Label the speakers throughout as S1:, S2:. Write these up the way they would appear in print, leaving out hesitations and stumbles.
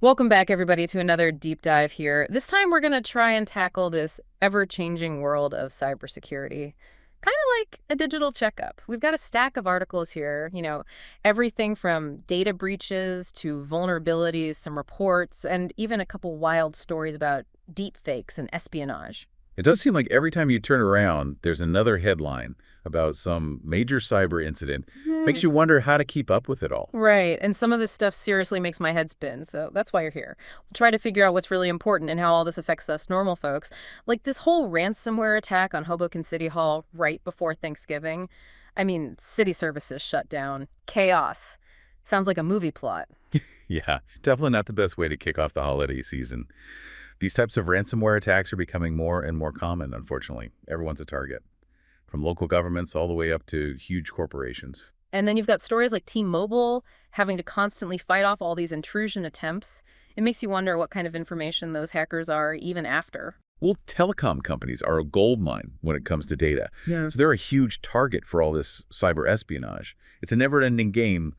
S1: Welcome back, everybody, to another deep dive here. This time, we're going to try and tackle this ever-changing world of cybersecurity, kind of like a digital checkup. We've got a stack of articles here, everything from data breaches to vulnerabilities, some reports, and even a couple wild stories about deepfakes and espionage.
S2: It does seem like every time you turn around, there's another headline about some major cyber incident. Makes you wonder how to keep up with it all.
S1: Right, and some of this stuff seriously makes my head spin, so that's why you're here. We'll try to figure out what's really important and how all this affects us normal folks. Like this whole ransomware attack on Hoboken City Hall right before Thanksgiving. I mean, city services shut down. Chaos. Sounds like a movie plot.
S2: Yeah, definitely not the best way to kick off the holiday season. These types of ransomware attacks are becoming more and more common, unfortunately. Everyone's a target, from local governments all the way up to huge corporations.
S1: And then you've got stories like T-Mobile having to constantly fight off all these intrusion attempts. It makes you wonder what kind of information those hackers are even after.
S2: Well, telecom companies are a goldmine when it comes to data.
S1: Yeah.
S2: So they're a huge target for all this cyber espionage. It's a never-ending game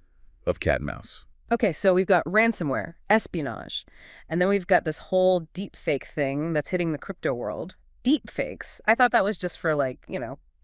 S2: of cat and mouse.
S1: Okay, so we've got ransomware, espionage, and then we've got this whole deepfake thing that's hitting the crypto world. Deepfakes. I thought that was just for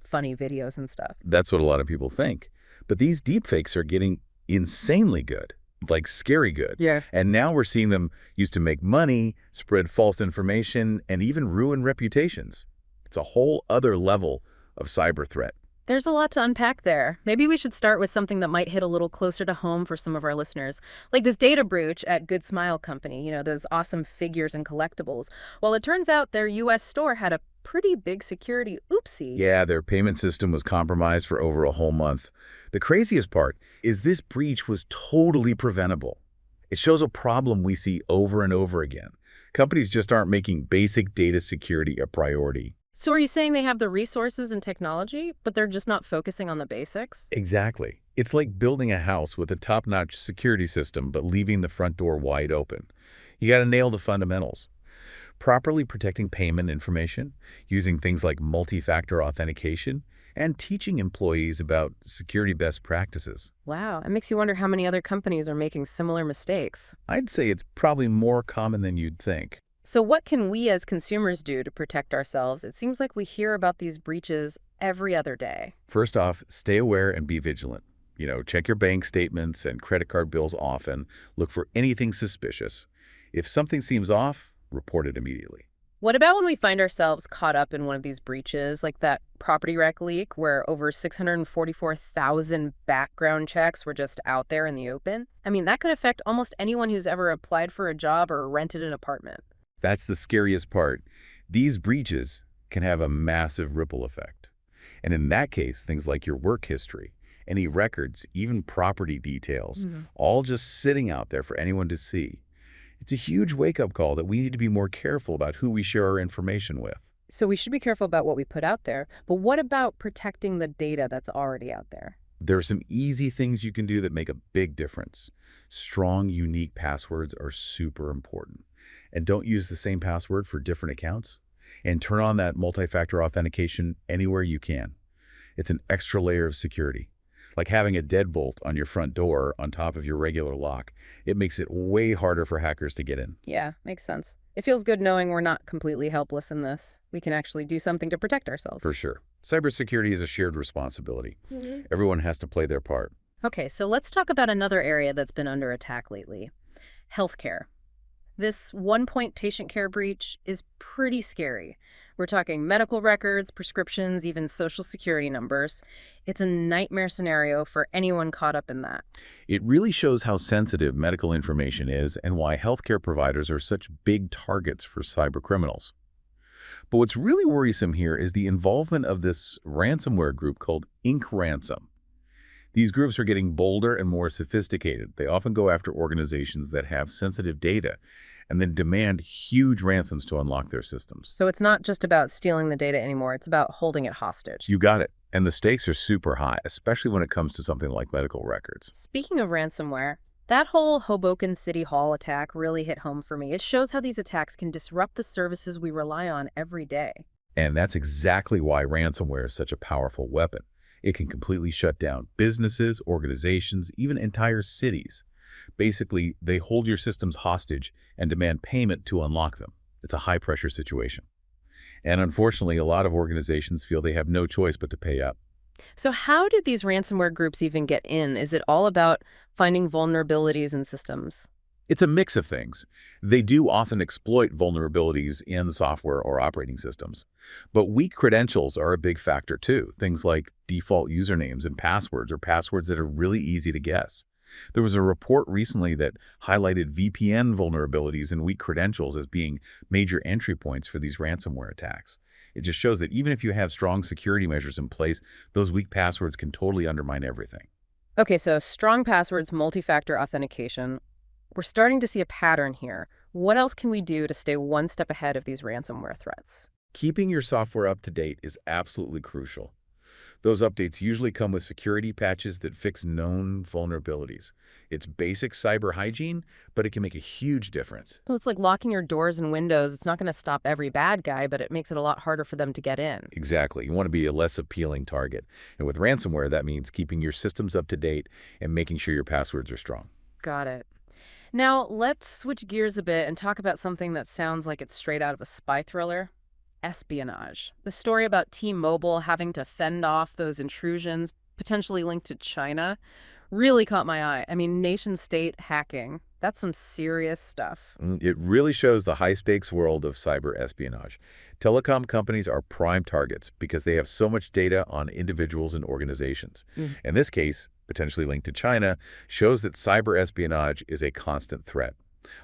S1: funny videos and stuff.
S2: That's what a lot of people think. But these deepfakes are getting insanely good, like scary good.
S1: Yeah.
S2: And now we're seeing them used to make money, spread false information, and even ruin reputations. It's a whole other level of cyber threat.
S1: There's a lot to unpack there. Maybe we should start with something that might hit a little closer to home for some of our listeners. Like this data breach at GoodSmile Company, those awesome figures and collectibles. Well, it turns out their U.S. store had a pretty big security oopsie.
S2: Yeah, their payment system was compromised for over a whole month. The craziest part is this breach was totally preventable. It shows a problem we see over and over again. Companies just aren't making basic data security a priority.
S1: So are you saying they have the resources and technology, but they're just not focusing on the basics?
S2: Exactly. It's like building a house with a top-notch security system but leaving the front door wide open. You got to nail the fundamentals. Properly protecting payment information, using things like multi-factor authentication, and teaching employees about security best practices.
S1: Wow, it makes you wonder how many other companies are making similar mistakes.
S2: I'd say it's probably more common than you'd think.
S1: So what can we as consumers do to protect ourselves? It seems like we hear about these breaches every other day.
S2: First off, stay aware and be vigilant. Check your bank statements and credit card bills often. Look for anything suspicious. If something seems off, report it immediately.
S1: What about when we find ourselves caught up in one of these breaches, like that Propertyrec leak where over 644,000 background checks were just out there in the open? I mean, that could affect almost anyone who's ever applied for a job or rented an apartment.
S2: That's the scariest part. These breaches can have a massive ripple effect. And in that case, things like your work history, any records, even property details, all just sitting out there for anyone to see. It's a huge wake-up call that we need to be more careful about who we share our information with.
S1: So we should be careful about what we put out there. But what about protecting the data that's already out there?
S2: There are some easy things you can do that make a big difference. Strong, unique passwords are super important. And don't use the same password for different accounts. And turn on that multi-factor authentication anywhere you can. It's an extra layer of security. Like having a deadbolt on your front door on top of your regular lock. It makes it way harder for hackers to get in.
S1: Yeah, makes sense. It feels good knowing we're not completely helpless in this. We can actually do something to protect ourselves.
S2: For sure. Cybersecurity is a shared responsibility. Everyone has to play their part.
S1: Okay, so let's talk about another area that's been under attack lately. Healthcare. This OnePoint Patient Care breach is pretty scary. We're talking medical records, prescriptions, even social security numbers. It's a nightmare scenario for anyone caught up in that.
S2: It really shows how sensitive medical information is and why healthcare providers are such big targets for cyber criminals. But what's really worrisome here is the involvement of this ransomware group called Inc. Ransom. These groups are getting bolder and more sophisticated. They often go after organizations that have sensitive data and then demand huge ransoms to unlock their systems.
S1: So it's not just about stealing the data anymore. It's about holding it hostage.
S2: You got it. And the stakes are super high, especially when it comes to something like medical records.
S1: Speaking of ransomware, that whole Hoboken City Hall attack really hit home for me. It shows how these attacks can disrupt the services we rely on every day.
S2: And that's exactly why ransomware is such a powerful weapon. It can completely shut down businesses, organizations, even entire cities. Basically, they hold your systems hostage and demand payment to unlock them. It's a high-pressure situation. And unfortunately, a lot of organizations feel they have no choice but to pay up.
S1: So how did these ransomware groups even get in? Is it all about finding vulnerabilities in systems?
S2: It's a mix of things. They do often exploit vulnerabilities in software or operating systems. But weak credentials are a big factor too. Things like default usernames and passwords, or passwords that are really easy to guess. There was a report recently that highlighted VPN vulnerabilities and weak credentials as being major entry points for these ransomware attacks. It just shows that even if you have strong security measures in place, those weak passwords can totally undermine everything.
S1: Okay, so strong passwords, multi-factor authentication. We're starting to see a pattern here. What else can we do to stay one step ahead of these ransomware threats?
S2: Keeping your software up to date is absolutely crucial. Those updates usually come with security patches that fix known vulnerabilities. It's basic cyber hygiene, but it can make a huge difference.
S1: So it's like locking your doors and windows. It's not going to stop every bad guy, but it makes it a lot harder for them to get in.
S2: Exactly. You want to be a less appealing target. And with ransomware, that means keeping your systems up to date and making sure your passwords are strong.
S1: Got it. Now, let's switch gears a bit and talk about something that sounds like it's straight out of a spy thriller. Espionage. The story about T-Mobile having to fend off those intrusions, potentially linked to China, really caught my eye. I mean, nation-state hacking. That's some serious stuff.
S2: It really shows the high-stakes world of cyber espionage. Telecom companies are prime targets because they have so much data on individuals and organizations. In this case, potentially linked to China, shows that cyber espionage is a constant threat.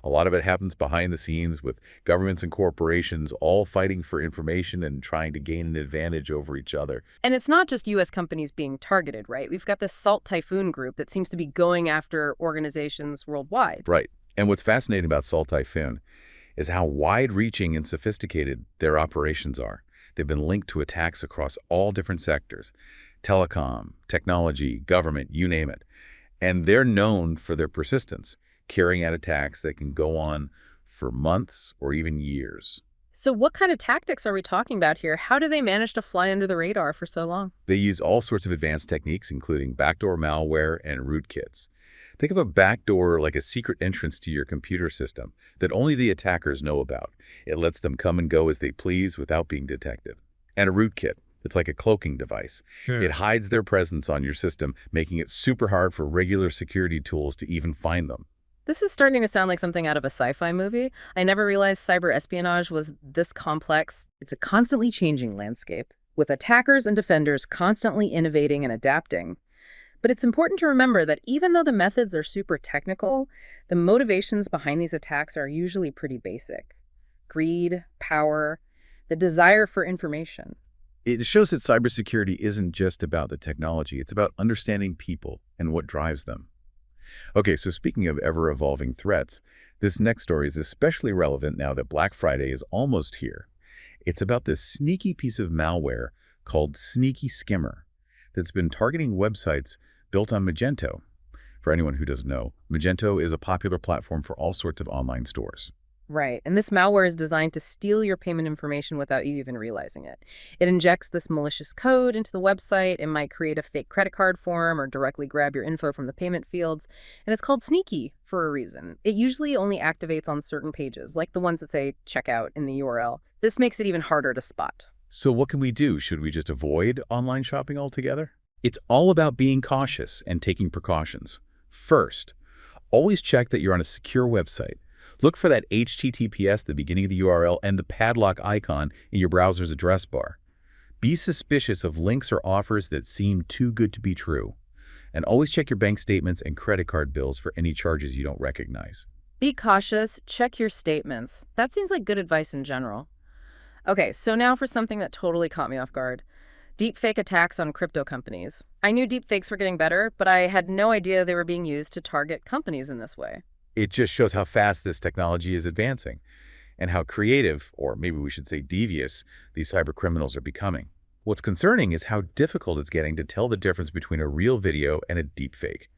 S2: A lot of it happens behind the scenes with governments and corporations all fighting for information and trying to gain an advantage over each other.
S1: And it's not just U.S. companies being targeted, right? We've got this Salt Typhoon group that seems to be going after organizations worldwide.
S2: Right. And what's fascinating about Salt Typhoon is how wide-reaching and sophisticated their operations are. They've been linked to attacks across all different sectors: telecom, technology, government, you name it. And they're known for their persistence, carrying out attacks that can go on for months or even years.
S1: So what kind of tactics are we talking about here? How do they manage to fly under the radar for so long?
S2: They use all sorts of advanced techniques, including backdoor malware and rootkits. Think of a backdoor like a secret entrance to your computer system that only the attackers know about. It lets them come and go as they please without being detected. And a rootkit. It's like a cloaking device. It hides their presence on your system, making it super hard for regular security tools to even find them.
S1: This is starting to sound like something out of a sci-fi movie. I never realized cyber espionage was this complex. It's a constantly changing landscape, with attackers and defenders constantly innovating and adapting. But it's important to remember that even though the methods are super technical, the motivations behind these attacks are usually pretty basic. Greed, power, the desire for information.
S2: It shows that cybersecurity isn't just about the technology. It's about understanding people and what drives them. Okay, so speaking of ever-evolving threats, this next story is especially relevant now that Black Friday is almost here. It's about this sneaky piece of malware called Sneaky Skimmer that's been targeting websites built on Magento. For anyone who doesn't know, Magento is a popular platform for all sorts of online stores.
S1: Right, and this malware is designed to steal your payment information without you even realizing it. It injects this malicious code into the website. It might create a fake credit card form or directly grab your info from the payment fields. And it's called sneaky for a reason. It usually only activates on certain pages, like the ones that say checkout in the URL. This makes it even harder to spot.
S2: So what can we do? Should we just avoid online shopping altogether? It's all about being cautious and taking precautions. First, always check that you're on a secure website. Look for that HTTPS at the beginning of the URL and the padlock icon in your browser's address bar. Be suspicious of links or offers that seem too good to be true. And always check your bank statements and credit card bills for any charges you don't recognize.
S1: Be cautious, check your statements. That seems like good advice in general. Okay, so now for something that totally caught me off guard. Deepfake attacks on crypto companies. I knew deepfakes were getting better, but I had no idea they were being used to target companies in this way.
S2: It just shows how fast this technology is advancing and how creative, or maybe we should say devious, these cyber criminals are becoming. What's concerning is how difficult it's getting to tell the difference between a real video and a deepfake.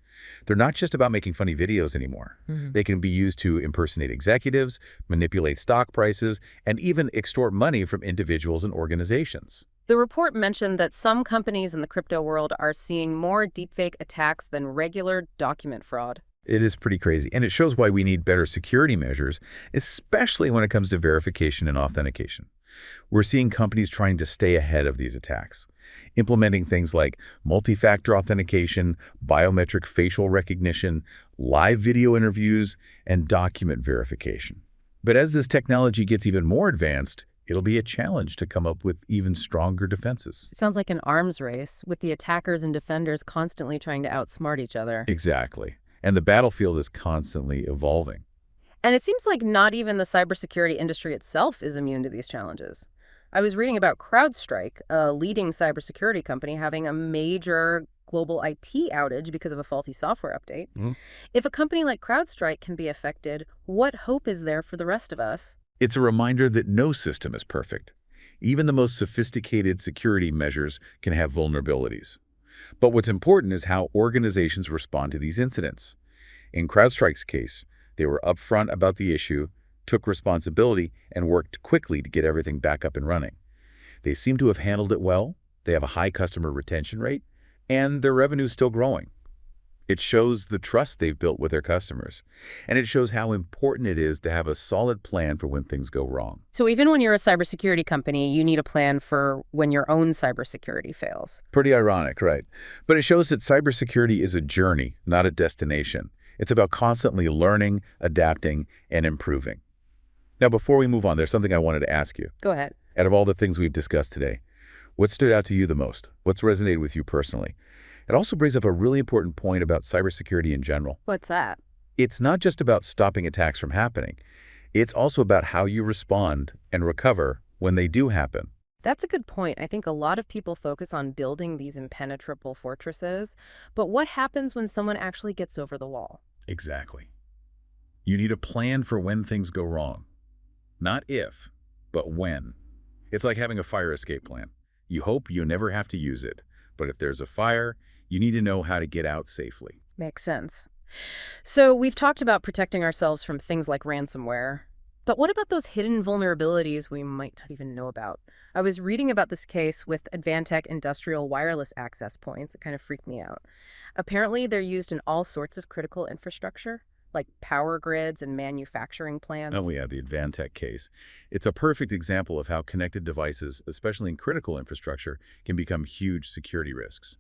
S2: They're not just about making funny videos anymore. They can be used to impersonate executives, manipulate stock prices, and even extort money from individuals and organizations.
S1: The report mentioned that some companies in the crypto world are seeing more deepfake attacks than regular document fraud.
S2: It is pretty crazy, and it shows why we need better security measures, especially when it comes to verification and authentication. We're seeing companies trying to stay ahead of these attacks, implementing things like multi-factor authentication, biometric facial recognition, live video interviews, and document verification. But as this technology gets even more advanced, it'll be a challenge to come up with even stronger defenses.
S1: Sounds like an arms race, with the attackers and defenders constantly trying to outsmart each other.
S2: Exactly. And the battlefield is constantly evolving.
S1: And it seems like not even the cybersecurity industry itself is immune to these challenges. I was reading about CrowdStrike, a leading cybersecurity company, having a major global IT outage because of a faulty software update. If a company like CrowdStrike can be affected, what hope is there for the rest of us?
S2: It's a reminder that no system is perfect. Even the most sophisticated security measures can have vulnerabilities. But what's important is how organizations respond to these incidents. In CrowdStrike's case, they were upfront about the issue, took responsibility, and worked quickly to get everything back up and running. They seem to have handled it well, they have a high customer retention rate, and their revenue is still growing. It shows the trust they've built with their customers, and it shows how important it is to have a solid plan for when things go wrong.
S1: So even when you're a cybersecurity company, you need a plan for when your own cybersecurity fails.
S2: Pretty ironic, right? But it shows that cybersecurity is a journey, not a destination. It's about constantly learning, adapting, and improving. Now, before we move on, there's something I wanted to ask you.
S1: Go ahead.
S2: Out of all the things we've discussed today, what stood out to you the most? What's resonated with you personally? It also brings up a really important point about cybersecurity in general.
S1: What's that?
S2: It's not just about stopping attacks from happening. It's also about how you respond and recover when they do happen.
S1: That's a good point. I think a lot of people focus on building these impenetrable fortresses, but what happens when someone actually gets over the wall?
S2: Exactly. You need a plan for when things go wrong. Not if, but when. It's like having a fire escape plan. You hope you never have to use it, but if there's a fire, you need to know how to get out safely.
S1: Makes sense. So we've talked about protecting ourselves from things like ransomware, but what about those hidden vulnerabilities we might not even know about? I was reading about this case with Advantech industrial wireless access points. It kind of freaked me out. Apparently, they're used in all sorts of critical infrastructure, like power grids and manufacturing plants.
S2: Oh yeah, the Advantech case. It's a perfect example of how connected devices, especially in critical infrastructure, can become huge security risks.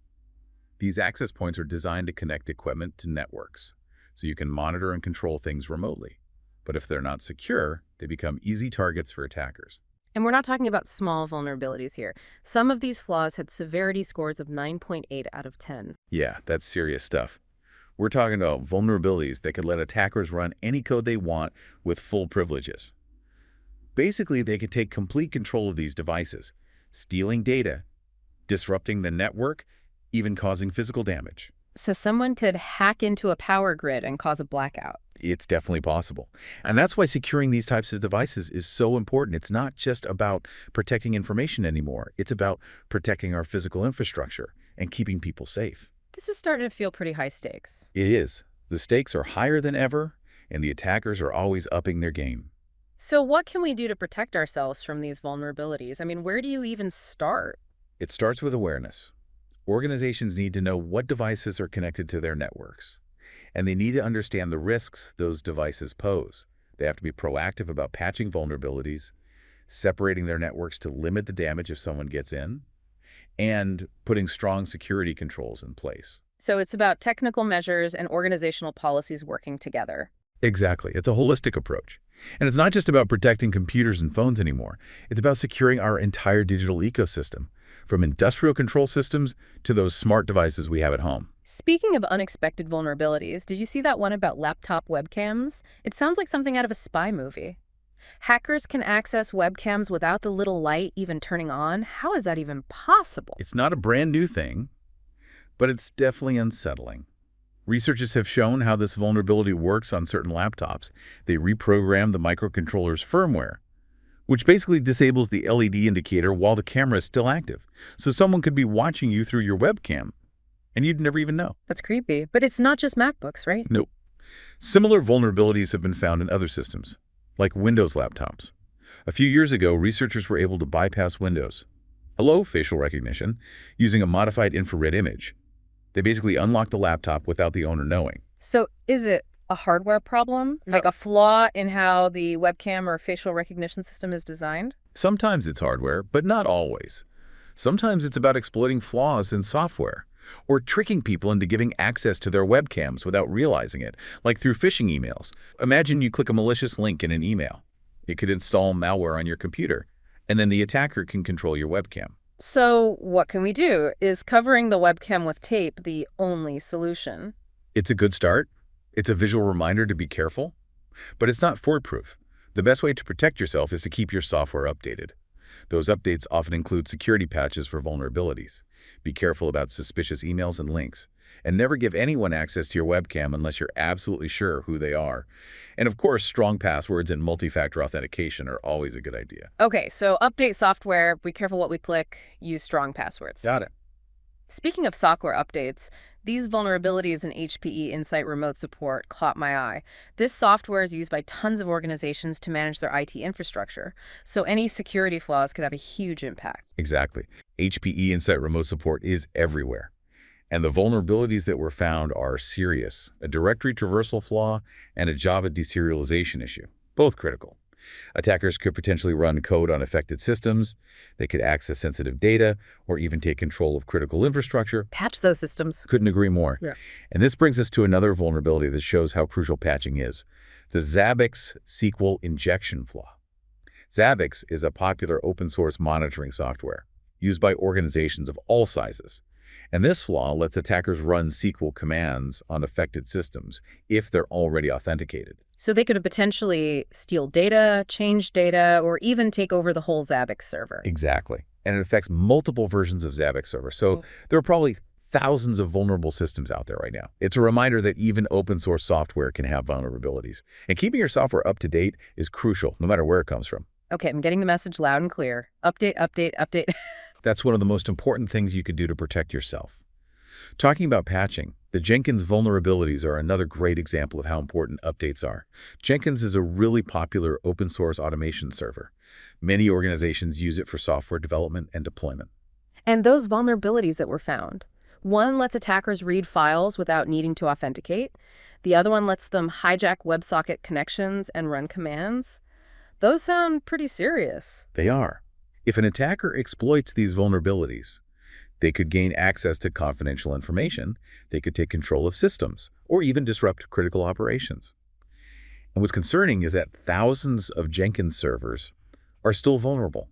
S2: These access points are designed to connect equipment to networks, so you can monitor and control things remotely. But if they're not secure, they become easy targets for attackers.
S1: And we're not talking about small vulnerabilities here. Some of these flaws had severity scores of 9.8 out of 10.
S2: Yeah, that's serious stuff. We're talking about vulnerabilities that could let attackers run any code they want with full privileges. Basically, they could take complete control of these devices, stealing data, disrupting the network, even causing physical damage.
S1: So someone could hack into a power grid and cause a blackout.
S2: It's definitely possible. And that's why securing these types of devices is so important. It's not just about protecting information anymore. It's about protecting our physical infrastructure and keeping people safe.
S1: This is starting to feel pretty high stakes.
S2: It is. The stakes are higher than ever, and the attackers are always upping their game.
S1: So what can we do to protect ourselves from these vulnerabilities? I mean, where do you even start?
S2: It starts with awareness. Organizations need to know what devices are connected to their networks, and they need to understand the risks those devices pose. They have to be proactive about patching vulnerabilities, separating their networks to limit the damage if someone gets in, and putting strong security controls in place.
S1: So it's about technical measures and organizational policies working together.
S2: Exactly. It's a holistic approach. And it's not just about protecting computers and phones anymore. It's about securing our entire digital ecosystem, from industrial control systems to those smart devices we have at home.
S1: Speaking of unexpected vulnerabilities, did you see that one about laptop webcams? It sounds like something out of a spy movie. Hackers can access webcams without the little light even turning on. How is that even possible?
S2: It's not a brand new thing, but it's definitely unsettling. Researchers have shown how this vulnerability works on certain laptops. They reprogram the microcontroller's firmware, which basically disables the LED indicator while the camera is still active. So someone could be watching you through your webcam, and you'd never even know.
S1: That's creepy. But it's not just MacBooks, right?
S2: Nope. Similar vulnerabilities have been found in other systems, like Windows laptops. A few years ago, researchers were able to bypass Windows. Hello, facial recognition, using a modified infrared image. They basically unlocked the laptop without the owner knowing.
S1: So is it a hardware problem?
S2: No.
S1: Like a flaw in how the webcam or facial recognition system is designed?
S2: Sometimes it's hardware, but not always. Sometimes it's about exploiting flaws in software or tricking people into giving access to their webcams without realizing it, like through phishing emails. Imagine you click a malicious link in an email. It could install malware on your computer, and then the attacker can control your webcam.
S1: So what can we do? Is covering the webcam with tape the only solution?
S2: It's a good start. It's a visual reminder to be careful, but it's not foolproof. The best way to protect yourself is to keep your software updated. Those updates often include security patches for vulnerabilities. Be careful about suspicious emails and links, and never give anyone access to your webcam unless you're absolutely sure who they are. And of course, strong passwords and multi-factor authentication are always a good idea.
S1: Okay, so update software, be careful what we click, use strong passwords.
S2: Got it.
S1: Speaking of software updates, these vulnerabilities in HPE Insight Remote Support caught my eye. This software is used by tons of organizations to manage their IT infrastructure, so any security flaws could have a huge impact.
S2: Exactly. HPE Insight Remote Support is everywhere. And the vulnerabilities that were found are serious: a directory traversal flaw and a Java deserialization issue, both critical. Attackers could potentially run code on affected systems, they could access sensitive data, or even take control of critical infrastructure.
S1: Patch those systems.
S2: Couldn't agree more.
S1: Yeah.
S2: And this brings us to another vulnerability that shows how crucial patching is: the Zabbix SQL injection flaw. Zabbix is a popular open-source monitoring software used by organizations of all sizes. And this flaw lets attackers run SQL commands on affected systems if they're already authenticated.
S1: So they could potentially steal data, change data, or even take over the whole Zabbix server.
S2: Exactly. And it affects multiple versions of Zabbix server. So there are probably thousands of vulnerable systems out there right now. It's a reminder that even open source software can have vulnerabilities. And keeping your software up to date is crucial, no matter where it comes from.
S1: Okay, I'm getting the message loud and clear. Update, update, update.
S2: That's one of the most important things you can do to protect yourself. Talking about patching, the Jenkins vulnerabilities are another great example of how important updates are. Jenkins is a really popular open source automation server. Many organizations use it for software development and deployment.
S1: And those vulnerabilities that were found, one lets attackers read files without needing to authenticate. The other one lets them hijack WebSocket connections and run commands. Those sound pretty serious.
S2: They are. If an attacker exploits these vulnerabilities, they could gain access to confidential information, they could take control of systems, or even disrupt critical operations. And what's concerning is that thousands of Jenkins servers are still vulnerable,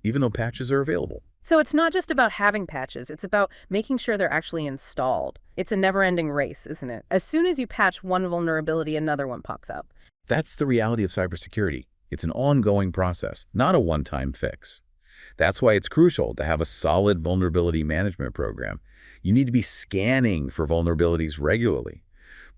S2: even though patches are available.
S1: So it's not just about having patches, it's about making sure they're actually installed. It's a never-ending race, isn't it? As soon as you patch one vulnerability, another one pops up.
S2: That's the reality of cybersecurity. It's an ongoing process, not a one-time fix. That's why it's crucial to have a solid vulnerability management program. You need to be scanning for vulnerabilities regularly,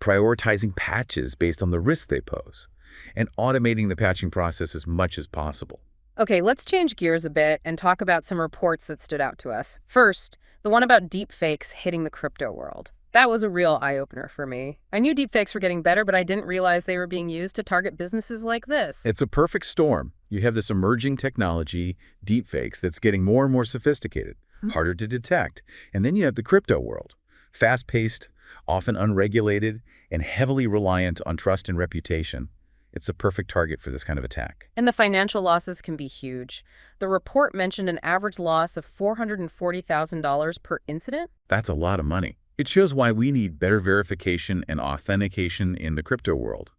S2: prioritizing patches based on the risk they pose, and automating the patching process as much as possible.
S1: Okay, let's change gears a bit and talk about some reports that stood out to us. First, the one about deepfakes hitting the crypto world. That was a real eye-opener for me. I knew deepfakes were getting better, but I didn't realize they were being used to target businesses like this.
S2: It's a perfect storm. You have this emerging technology, deepfakes, that's getting more and more sophisticated, harder to detect. And then you have the crypto world, fast-paced, often unregulated, and heavily reliant on trust and reputation. It's a perfect target for this kind of attack.
S1: And the financial losses can be huge. The report mentioned an average loss of $440,000 per incident.
S2: That's a lot of money. It shows why we need better verification and authentication in the crypto world.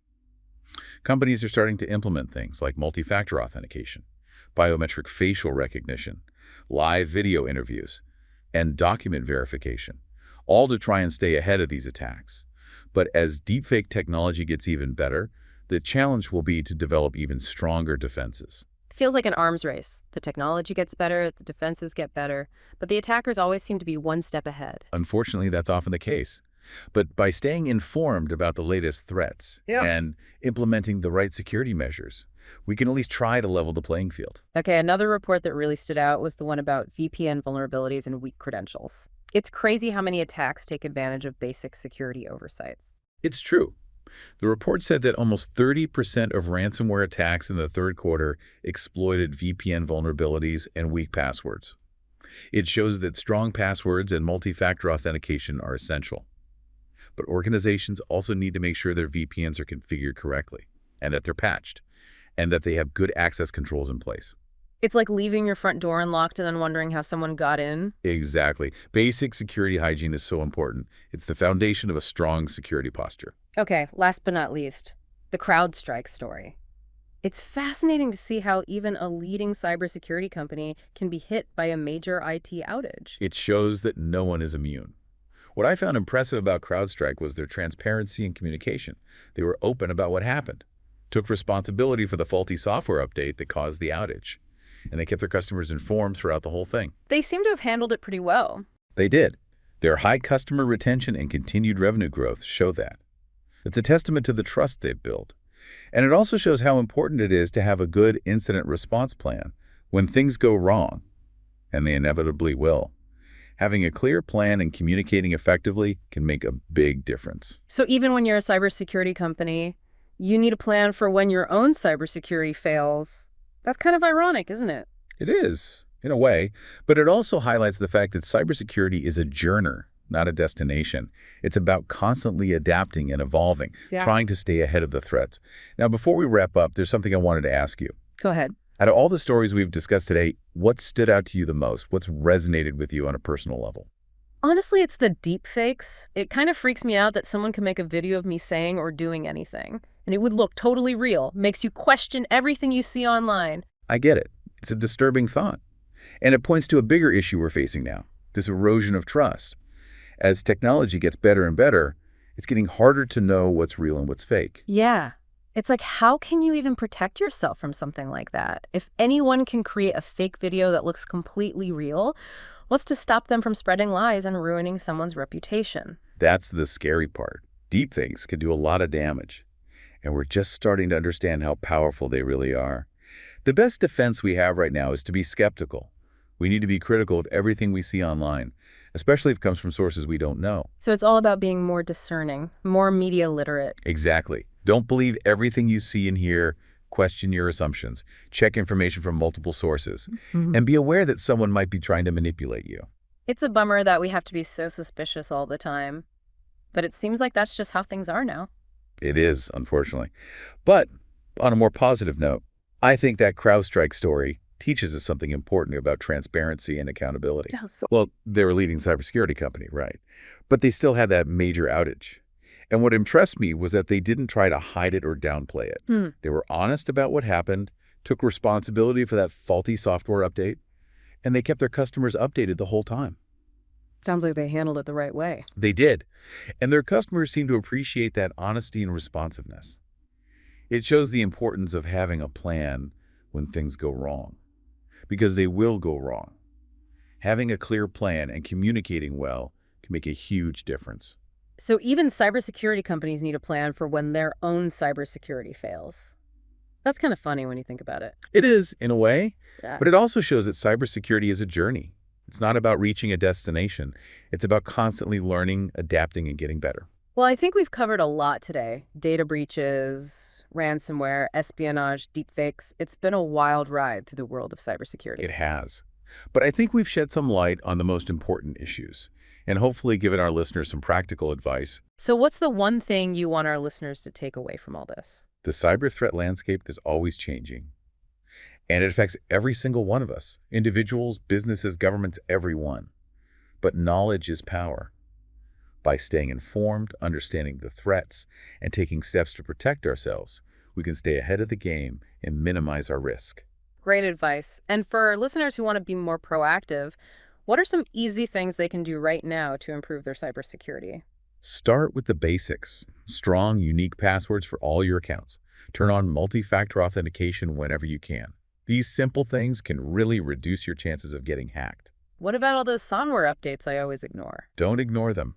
S2: Companies are starting to implement things like multi-factor authentication, biometric facial recognition, live video interviews, and document verification, all to try and stay ahead of these attacks. But as deepfake technology gets even better, the challenge will be to develop even stronger defenses.
S1: Feels like an arms race. The technology gets better, the defenses get better, but the attackers always seem to be one step ahead.
S2: Unfortunately, that's often the case. But by staying informed about the latest threats and implementing the right security measures, we can at least try to level the playing field.
S1: Okay, another report that really stood out was the one about VPN vulnerabilities and weak credentials. It's crazy how many attacks take advantage of basic security oversights.
S2: It's true. The report said that almost 30% of ransomware attacks in the third quarter exploited VPN vulnerabilities and weak passwords. It shows that strong passwords and multi-factor authentication are essential. But organizations also need to make sure their VPNs are configured correctly, and that they're patched, and that they have good access controls in place.
S1: It's like leaving your front door unlocked and then wondering how someone got in.
S2: Exactly. Basic security hygiene is so important. It's the foundation of a strong security posture.
S1: Okay, last but not least, the CrowdStrike story. It's fascinating to see how even a leading cybersecurity company can be hit by a major IT outage.
S2: It shows that no one is immune. What I found impressive about CrowdStrike was their transparency and communication. They were open about what happened, took responsibility for the faulty software update that caused the outage, and they kept their customers informed throughout the whole thing.
S1: They seem to have handled it pretty well.
S2: They did. Their high customer retention and continued revenue growth show that. It's a testament to the trust they've built. And it also shows how important it is to have a good incident response plan when things go wrong, and they inevitably will. Having a clear plan and communicating effectively can make a big difference.
S1: So even when you're a cybersecurity company, you need a plan for when your own cybersecurity fails. That's kind of ironic, isn't it?
S2: It is, in a way, but it also highlights the fact that cybersecurity is a journey, not a destination. It's about constantly adapting and evolving, trying to stay ahead of the threats. Now, before we wrap up, there's something I wanted to ask you.
S1: Go ahead.
S2: Out of all the stories we've discussed today, what stood out to you the most? What's resonated with you on a personal level?
S1: Honestly, it's the deepfakes. It kind of freaks me out that someone can make a video of me saying or doing anything, and it would look totally real. Makes you question everything you see online.
S2: I get it. It's a disturbing thought. And it points to a bigger issue we're facing now, this erosion of trust. As technology gets better and better, it's getting harder to know what's real and what's fake.
S1: Yeah. It's like, how can you even protect yourself from something like that? If anyone can create a fake video that looks completely real, what's to stop them from spreading lies and ruining someone's reputation?
S2: That's the scary part. Deepfakes can do a lot of damage, and we're just starting to understand how powerful they really are. The best defense we have right now is to be skeptical. We need to be critical of everything we see online, especially if it comes from sources we don't know.
S1: So it's all about being more discerning, more media literate.
S2: Exactly. Don't believe everything you see and hear. Question your assumptions. Check information from multiple sources. And be aware that someone might be trying to manipulate you.
S1: It's a bummer that we have to be so suspicious all the time. But it seems like that's just how things are now.
S2: It is, unfortunately. But on a more positive note, I think that CrowdStrike story teaches us something important about transparency and accountability. Well, they're a leading cybersecurity company, right? But they still had that major outage. And what impressed me was that they didn't try to hide it or downplay it. They were honest about what happened, took responsibility for that faulty software update, and they kept their customers updated the whole time.
S1: Sounds like they handled it the right way.
S2: They did. And their customers seem to appreciate that honesty and responsiveness. It shows the importance of having a plan when things go wrong, because they will go wrong. Having a clear plan and communicating well can make a huge difference.
S1: So even cybersecurity companies need a plan for when their own cybersecurity fails. That's kind of funny when you think about it.
S2: It is, in a way,
S1: Yeah.
S2: but it also shows that cybersecurity is a journey. It's not about reaching a destination. It's about constantly learning, adapting, and getting better.
S1: Well, I think we've covered a lot today. Data breaches, ransomware, espionage, deepfakes. It's been a wild ride through the world of cybersecurity.
S2: It has. But I think we've shed some light on the most important issues, and hopefully given our listeners some practical advice.
S1: So what's the one thing you want our listeners to take away from all this?
S2: The cyber threat landscape is always changing, and it affects every single one of us, individuals, businesses, governments, everyone. But knowledge is power. By staying informed, understanding the threats, and taking steps to protect ourselves, we can stay ahead of the game and minimize our risk.
S1: Great advice. And for listeners who want to be more proactive, what are some easy things they can do right now to improve their cybersecurity?
S2: Start with the basics. Strong, unique passwords for all your accounts. Turn on multi-factor authentication whenever you can. These simple things can really reduce your chances of getting hacked.
S1: What about all those software updates I always ignore?
S2: Don't ignore them.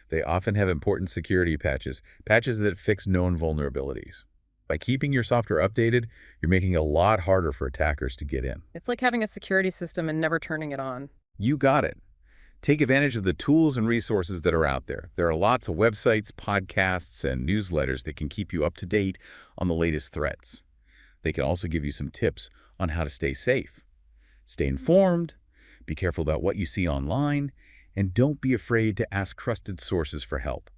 S2: They often have important security patches that fix known vulnerabilities. By keeping your software updated, you're making it a lot harder for attackers to get in.
S1: It's like having a security system and never turning it on.
S2: You got it. Take advantage of the tools and resources that are out there. There are lots of websites, podcasts, and newsletters that can keep you up to date on the latest threats. They can also give you some tips on how to stay safe. Stay informed, be careful about what you see online, and don't be afraid to ask trusted sources for help.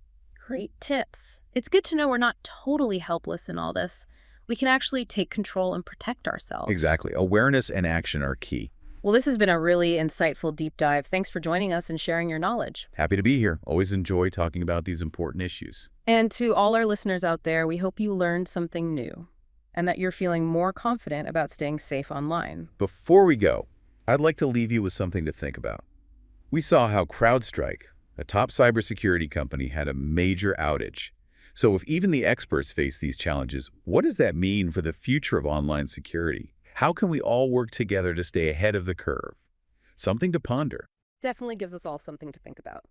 S1: great tips. It's good to know we're not totally helpless in all this. We can actually take control and protect ourselves.
S2: Exactly. Awareness and action are key.
S1: Well, this has been a really insightful deep dive. Thanks for joining us and sharing your knowledge.
S2: Happy to be here. Always enjoy talking about these important issues.
S1: And to all our listeners out there, we hope you learned something new and that you're feeling more confident about staying safe online.
S2: Before we go, I'd like to leave you with something to think about. We saw how CrowdStrike, a top cybersecurity company, had a major outage. So if even the experts face these challenges, what does that mean for the future of online security? How can we all work together to stay ahead of the curve? Something to ponder.
S1: Definitely gives us all something to think about.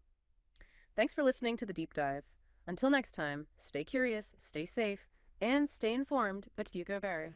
S1: Thanks for listening to the deep dive. Until next time, stay curious, stay safe, and stay informed, but you go very.